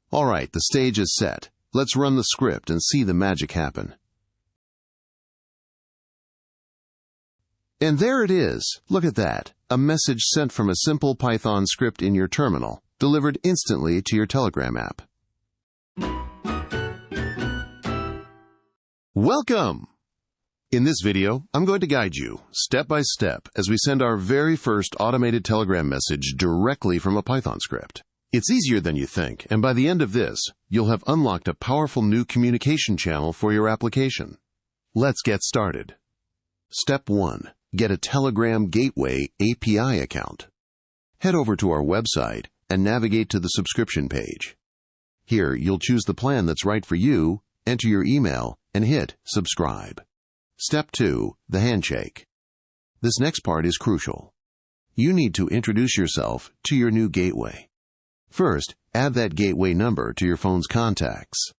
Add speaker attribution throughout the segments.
Speaker 1: All right, the stage is set. Let's run the script and see the magic happen. And there it is. Look at that. A message sent from a simple Python script in your terminal, delivered instantly to your Telegram app. Welcome! In this video, I'm going to guide you, step by step, as we send our very first automated Telegram message directly from a Python script. It's easier than you think, and by the end of this, you'll have unlocked a powerful new communication channel for your application. Let's get started. Step 1. Get a Telegram Gateway API account. Head over to our website and navigate to the subscription page. Here, you'll choose the plan that's right for you, enter your email, and hit subscribe. Step 2. The handshake. This next part is crucial. You need to introduce yourself to your new gateway. First, add that gateway number to your phone's contacts.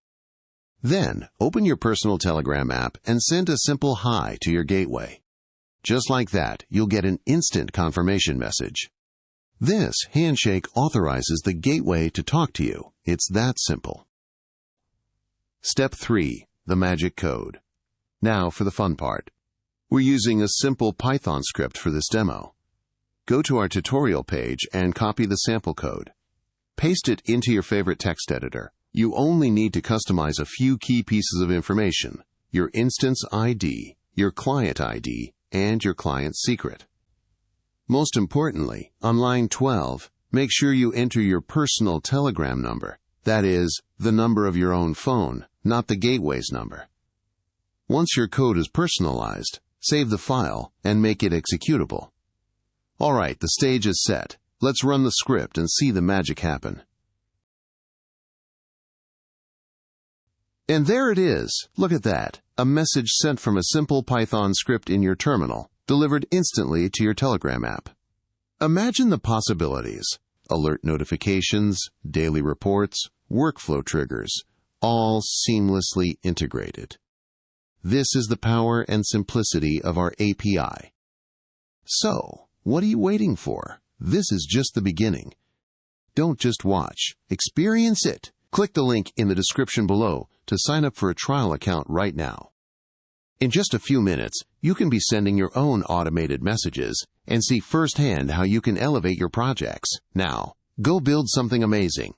Speaker 1: Then, open your personal Telegram app and send a simple hi to your gateway. Just like that, you'll get an instant confirmation message. This handshake authorizes the gateway to talk to you. It's that simple. Step 3. The magic code. Now for the fun part. We're using a simple Python script for this demo. Go to our tutorial page and copy the sample code. Paste it into your favorite text editor. You only need to customize a few key pieces of information: your instance ID, your client ID, and your client's secret. Most importantly, on line 12, make sure you enter your personal Telegram number. That is, the number of your own phone, not the gateway's number. Once your code is personalized, save the file and make it executable. All right, the stage is set. Let's run the script and see the magic happen. And there it is. Look at that. A message sent from a simple Python script in your terminal, delivered instantly to your Telegram app. Imagine the possibilities. Alert notifications, daily reports, workflow triggers, all seamlessly integrated. This is the power and simplicity of our API. So, what are you waiting for? This is just the beginning. Don't just watch. Experience it. Click the link in the description below to sign up for a trial account right now. In just a few minutes, you can be sending your own automated messages and see firsthand how you can elevate your projects. Now, go build something amazing.